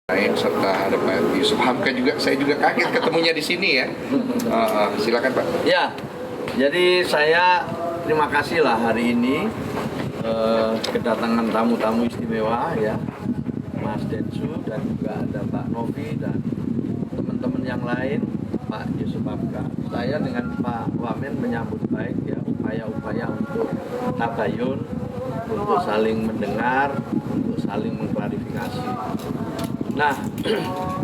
lain serta ada Pak Yusuf Hamka juga. Saya juga kaget ketemunya di sini ya. Silakan Pak. Ya, jadi saya terima kasih lah hari ini kedatangan tamu-tamu istimewa ya, Mas Densu dan juga ada Pak Novi dan teman-teman yang lain, Pak Yusuf Hamka. Saya dengan Pak Wamen menyambut baik ya upaya-upaya untuk tabayun, untuk saling mendengar, untuk saling mengklarifikasi. Nah,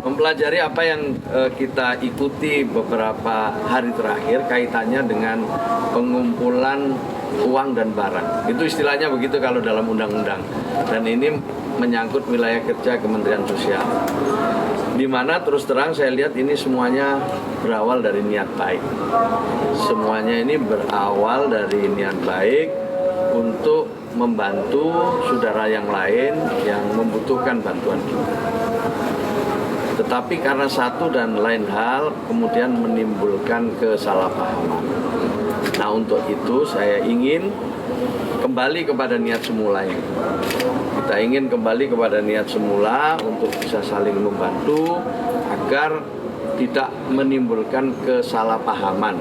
mempelajari apa yang kita ikuti beberapa hari terakhir kaitannya dengan pengumpulan uang dan barang. Itu istilahnya begitu kalau dalam undang-undang. Dan ini menyangkut wilayah kerja Kementerian Sosial. Di mana terus terang saya lihat ini semuanya berawal dari niat baik. Semuanya ini berawal dari niat baik untuk membantu saudara yang lain yang membutuhkan bantuan kita. Tetapi karena satu dan lain hal kemudian menimbulkan kesalahpahaman. Nah, untuk itu saya ingin kembali kepada niat semula ini. Kita ingin kembali kepada niat semula untuk bisa saling membantu agar tidak menimbulkan kesalahpahaman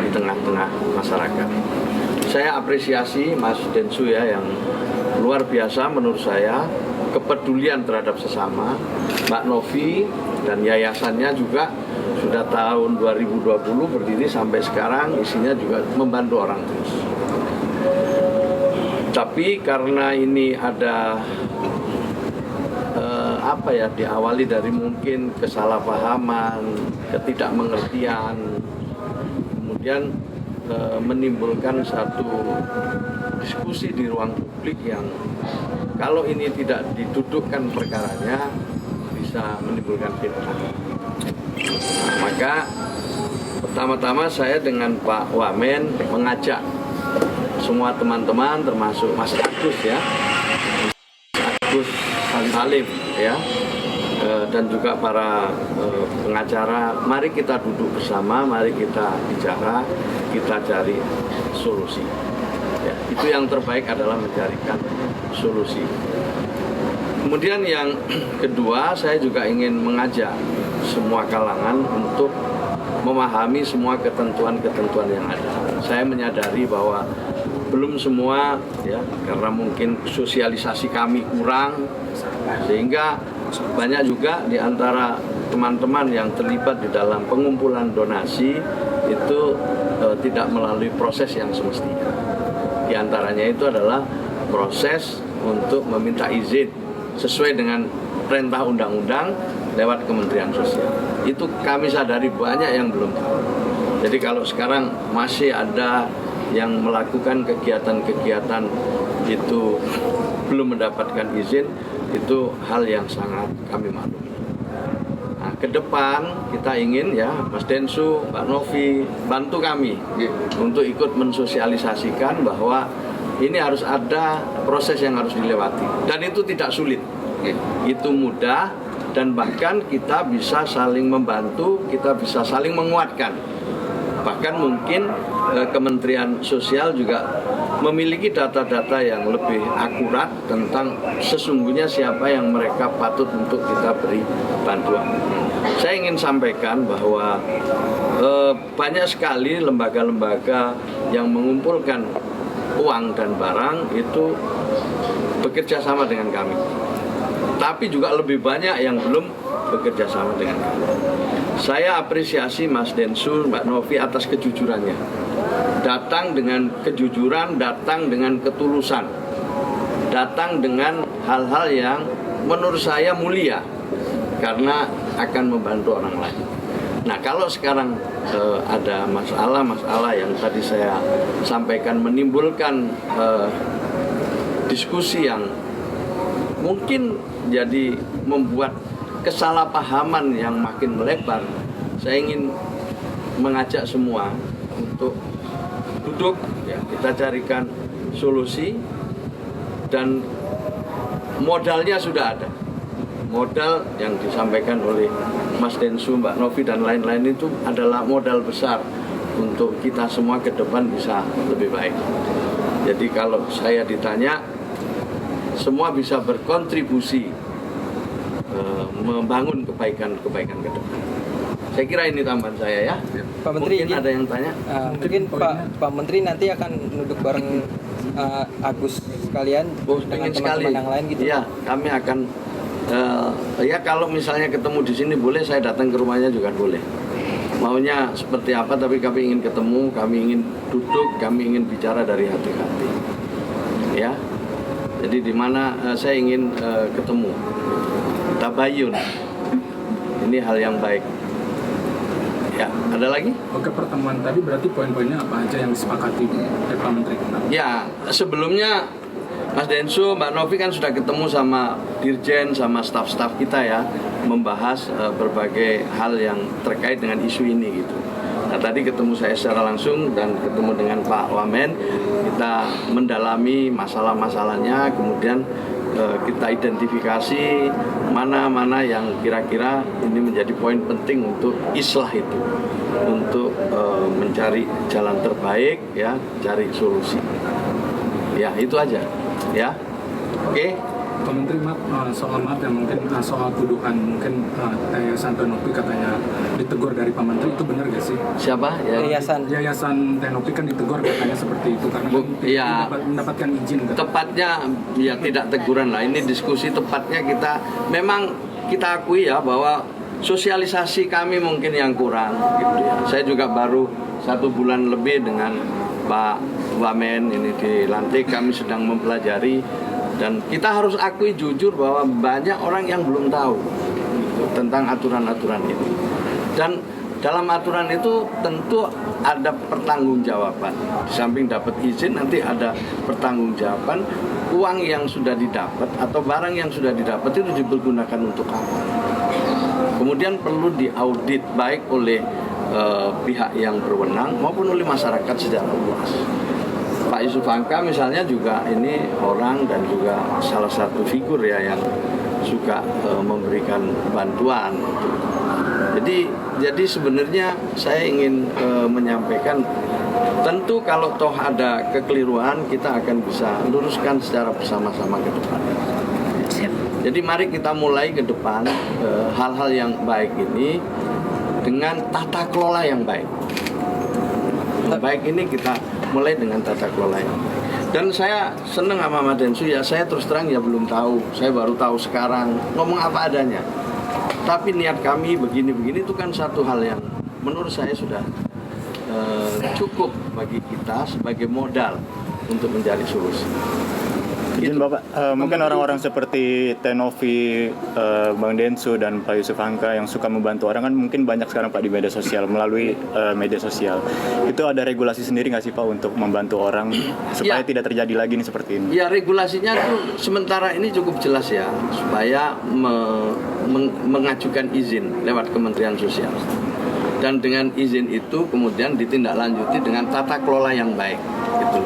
di tengah-tengah masyarakat. Saya apresiasi Mas Densu ya, yang luar biasa menurut saya, kepedulian terhadap sesama. Mbak Novi dan yayasannya juga sudah tahun 2020 berdiri sampai sekarang, isinya juga membantu orang terus. Tapi karena ini ada diawali dari mungkin kesalahpahaman, ketidakmengertian, kemudian menimbulkan satu diskusi di ruang publik yang kalau ini tidak didudukkan perkaranya bisa menimbulkan fitnah. Nah, maka pertama-tama saya dengan Pak Wamen mengajak semua teman-teman termasuk Mas Agus ya, Mas Agus Salim ya, dan juga para pengacara, mari kita duduk bersama, mari kita bicara, kita cari solusi. Ya, itu yang terbaik adalah mencarikan solusi. Kemudian yang kedua, saya juga ingin mengajak semua kalangan untuk memahami semua ketentuan-ketentuan yang ada. Saya menyadari bahwa belum semua ya, karena mungkin sosialisasi kami kurang, sehingga banyak juga di antara teman-teman yang terlibat di dalam pengumpulan donasi itu tidak melalui proses yang semestinya. Di antaranya itu adalah proses untuk meminta izin sesuai dengan perintah undang-undang lewat Kementerian Sosial. Itu kami sadari banyak yang belum tahu. Jadi kalau sekarang masih ada yang melakukan kegiatan-kegiatan itu belum mendapatkan izin, itu hal yang sangat kami maklumi. Nah, ke depan kita ingin ya Mas Densu, Mbak Novi bantu kami untuk ikut mensosialisasikan bahwa ini harus ada proses yang harus dilewati dan itu tidak sulit, itu mudah dan bahkan kita bisa saling membantu, kita bisa saling menguatkan. Bahkan mungkin Kementerian Sosial juga memiliki data-data yang lebih akurat tentang sesungguhnya siapa yang mereka patut untuk kita beri bantuan. Saya ingin sampaikan bahwa banyak sekali lembaga-lembaga yang mengumpulkan uang dan barang itu bekerja sama dengan kami. Tapi juga lebih banyak yang belum bekerja sama dengan kami. Saya apresiasi Mas Densu, Mbak Novi atas kejujurannya. Datang dengan kejujuran, datang dengan ketulusan, datang dengan hal-hal yang menurut saya mulia karena akan membantu orang lain. Nah, kalau sekarang ada masalah-masalah yang tadi saya sampaikan menimbulkan diskusi yang mungkin jadi membuat kesalahpahaman yang makin melebar, saya ingin mengajak semua untuk duduk, ya, kita carikan solusi dan modalnya sudah ada. Modal yang disampaikan oleh Mas Densu, Mbak Novi dan lain-lain itu adalah modal besar untuk kita semua ke depan bisa lebih baik. Jadi kalau saya ditanya, semua bisa berkontribusi membangun kebaikan-kebaikan ke depan. Saya kira ini tambahan saya ya. Pak Menteri, mungkin ada yang tanya. Mungkin Pak Menteri nanti akan duduk bareng Agus sekalian dengan teman-teman yang lain gitu. Iya, kami akan ya kalau misalnya ketemu di sini boleh, saya datang ke rumahnya juga boleh. Maunya seperti apa, tapi kami ingin ketemu, kami ingin duduk, kami ingin bicara dari hati ke hati. Ya. Jadi di mana saya ingin ketemu. Tabayun. Ini hal yang baik. Ya, ada lagi? Oke, pertemuan tadi berarti poin-poinnya apa aja yang disepakati Pak Menteri? Ya, sebelumnya Mas Densu, Mbak Novi kan sudah ketemu sama Dirjen, sama staf-staf kita ya, membahas berbagai hal yang terkait dengan isu ini gitu. Nah tadi ketemu saya secara langsung dan ketemu dengan Pak Wamen, kita mendalami masalah-masalahnya, kemudian kita identifikasi mana-mana yang kira-kira ini menjadi poin penting untuk islah itu, untuk mencari jalan terbaik ya, cari solusi. Ya itu aja. Ya, oke. Pak Menteri, soal maaf ya, mungkin soal tuduhan mungkin Yayasan Tenopi katanya ditegur dari Pak Menteri, itu benar gak sih? Siapa? Ya. Yayasan Tenopi kan ditegur katanya seperti itu karena ya, mendapatkan izin. Tepatnya ya tidak teguran lah. Ini diskusi tepatnya kita akui ya bahwa sosialisasi kami mungkin yang kurang gitu ya. Saya juga baru 1 bulan lebih dengan Pak Wamen ini dilantik, kami sedang mempelajari dan kita harus akui jujur bahwa banyak orang yang belum tahu tentang aturan-aturan itu. Dan dalam aturan itu tentu ada pertanggungjawaban. Di samping dapat izin nanti ada pertanggungjawaban, uang yang sudah didapat atau barang yang sudah didapat itu dipergunakan untuk apa. Kemudian perlu diaudit baik oleh pihak yang berwenang maupun oleh masyarakat secara luas. Pak Yusuf Hamka misalnya juga ini orang dan juga salah satu figur ya yang suka memberikan bantuan. Jadi sebenarnya saya ingin menyampaikan, tentu kalau toh ada kekeliruan kita akan bisa luruskan secara bersama-sama ke depan. Jadi mari kita mulai ke depan hal-hal yang baik ini dengan tata kelola yang baik. Baik ini kita mulai dengan tata kelola yang baik. Dan saya senang sama Mas Densu ya, saya terus terang ya belum tahu. Saya baru tahu sekarang, ngomong apa adanya. Tapi niat kami begini-begini itu kan satu hal yang menurut saya sudah cukup bagi kita sebagai modal untuk mencari solusi. Izin Bapak, mungkin orang-orang seperti Tenovi, Bang Densu dan Pak Yusuf Hamka yang suka membantu orang kan mungkin banyak sekarang Pak di media sosial, melalui media sosial. Itu ada regulasi sendiri nggak sih Pak untuk membantu orang supaya tidak terjadi lagi nih seperti ini? Ya regulasinya tuh sementara ini cukup jelas ya, supaya mengajukan izin lewat Kementerian Sosial. Dan dengan izin itu kemudian ditindaklanjuti dengan tata kelola yang baik gitu.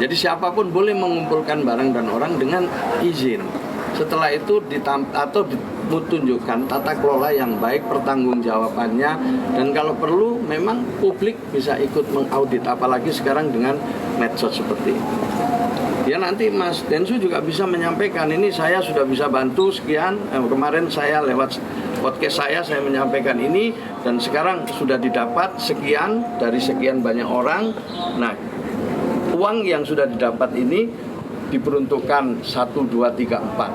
Jadi siapapun boleh mengumpulkan barang dan orang dengan izin. Setelah itu ditunjukkan tata kelola yang baik, pertanggungjawabannya, dan kalau perlu memang publik bisa ikut mengaudit, apalagi sekarang dengan medsos seperti ini. Ya nanti Mas Densu juga bisa menyampaikan, ini saya sudah bisa bantu sekian, kemarin saya lewat podcast saya menyampaikan ini, dan sekarang sudah didapat sekian dari sekian banyak orang. Nah, uang yang sudah didapat ini diperuntukkan 1, 2, 3, 4.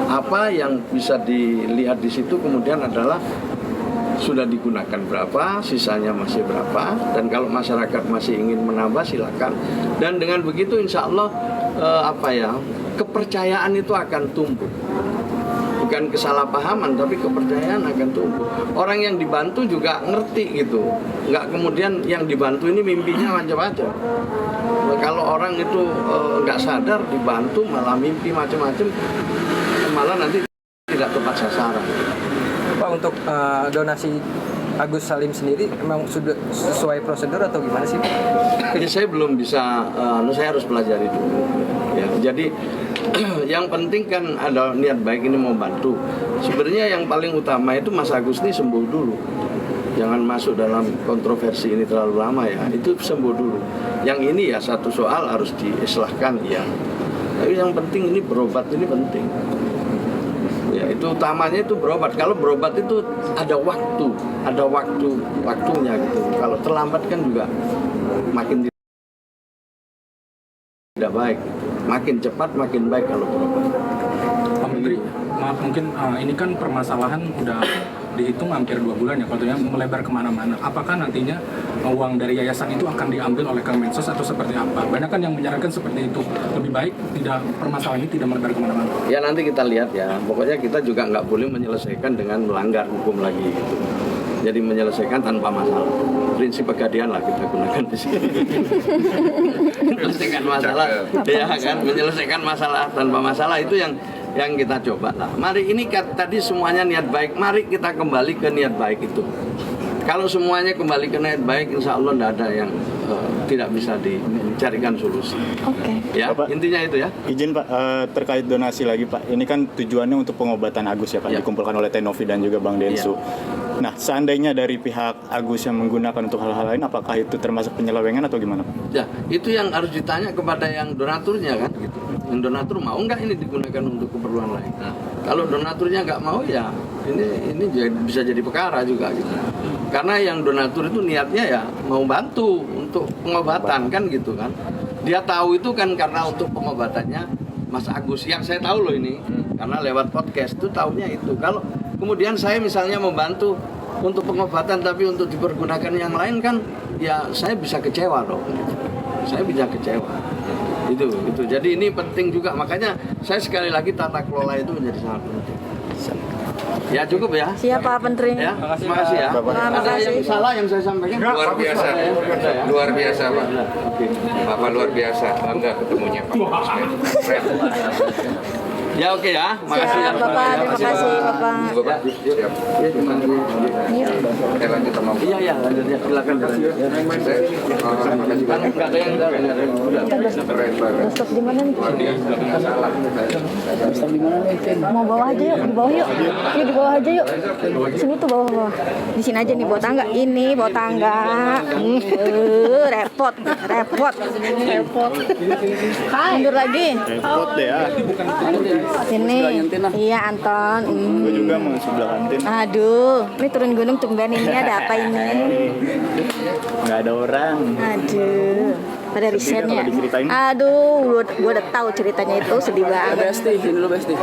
Apa yang bisa dilihat di situ kemudian adalah sudah digunakan berapa, sisanya masih berapa, dan kalau masyarakat masih ingin menambah silakan. Dan dengan begitu insya Allah kepercayaan itu akan tumbuh. Bukan kesalahpahaman, tapi kepercayaan akan tumbuh. Orang yang dibantu juga ngerti gitu. Nggak kemudian yang dibantu ini mimpinya macam-macam. Kalau orang itu nggak sadar dibantu malah mimpi macam-macam, malah nanti tidak tepat sasaran. Pak, untuk donasi Agus Salim sendiri memang sudah sesuai prosedur atau gimana sih Pak? Ya, saya belum bisa, saya harus pelajari dulu. Ya, jadi yang penting kan ada niat baik ini mau bantu. Sebenarnya yang paling utama itu Mas Agus ini sembuh dulu. Jangan masuk dalam kontroversi ini terlalu lama ya. Itu sembuh dulu. Yang ini ya satu soal harus diislahkan ya. Tapi yang penting ini berobat ini penting. Ya, itu utamanya itu berobat. Kalau berobat itu ada waktunya gitu. Kalau terlambat kan juga makin tidak baik. Makin cepat makin baik kalau berobat. Pak Menteri, maaf mungkin ini kan permasalahan udah dihitung hampir 2 bulan ya, katanya melebar kemana-mana. Apakah nantinya uang dari yayasan itu akan diambil oleh Kemensos atau seperti apa? Banyak kan yang menyarankan seperti itu. Lebih baik tidak permasalahan ini tidak melebar kemana-mana. Ya nanti kita lihat ya. Pokoknya kita juga nggak boleh menyelesaikan dengan melanggar hukum lagi gitu. Jadi menyelesaikan tanpa masalah. Prinsip pegadian lah kita gunakan di sini. Menyelesaikan masalah, ya kan? Menyelesaikan masalah tanpa masalah itu yang kita coba lah. Mari ini tadi semuanya niat baik. Mari kita kembali ke niat baik itu. Kalau semuanya kembali ke niat baik, insya Allah tidak ada yang tidak bisa dicarikan solusi. Oke. Ya, Bapak, intinya itu ya. Izin Pak, terkait donasi lagi Pak. Ini kan tujuannya untuk pengobatan Agus ya Pak, Ya. dikumpulkan oleh Tenovi dan juga Bang Densu. Nah, seandainya dari pihak Agus yang menggunakan untuk hal-hal lain, apakah itu termasuk penyelewengan atau gimana Pak? Ya, itu yang harus ditanya kepada yang donaturnya kan gitu. Yang donatur mau nggak ini digunakan untuk keperluan lain. Nah, kalau donaturnya nggak mau ya ini bisa jadi perkara juga gitu. Karena yang donatur itu niatnya ya mau bantu untuk pengobatan kan gitu kan. Dia tahu itu kan karena untuk pengobatannya Mas Agus. Yang saya tahu loh ini karena lewat podcast itu taunya itu. Kalau kemudian saya misalnya membantu untuk pengobatan tapi untuk dipergunakan yang lain kan ya saya bisa kecewa loh. Saya bisa kecewa. Itu. Jadi ini penting juga, makanya saya sekali lagi tata kelola itu menjadi sangat penting. Ya cukup ya. Siap Pak Menteri. Ya, terima kasih ya. Ada yang salah yang saya sampaikan? Luar biasa, luar biasa Pak. Oke. Bapak luar biasa, bangga ketemunya Pak. Keren. Ya oke ya. Makasih ya. Siap Bapak, terima kasih Bapak. Juga, Pak. Siap. Oke, lanjut sama Pak. Iya lanjut ya. Silakan. Saya, makasih Kan banyak. nggak ada yang Keren banget. Stop di mana nih? Luar biasa. Salah. Mau bawah aja yuk, di bawah yuk. Yuk di bawah aja yuk. Sini tuh bawah. Di sini aja nih bawah tangga. Ini bawah tangga. Repot. Mundur lagi. Repot deh ya. Sini. Iya Anton. Gue juga mau sebelah kantin. Aduh, ini turun gunung tumben ini ada apa ini? Nggak ada orang. Aduh, pada risetnya. kalau diceritain. Aduh, gua udah tahu ceritanya itu sedih banget. Besti, ini dulu Besti.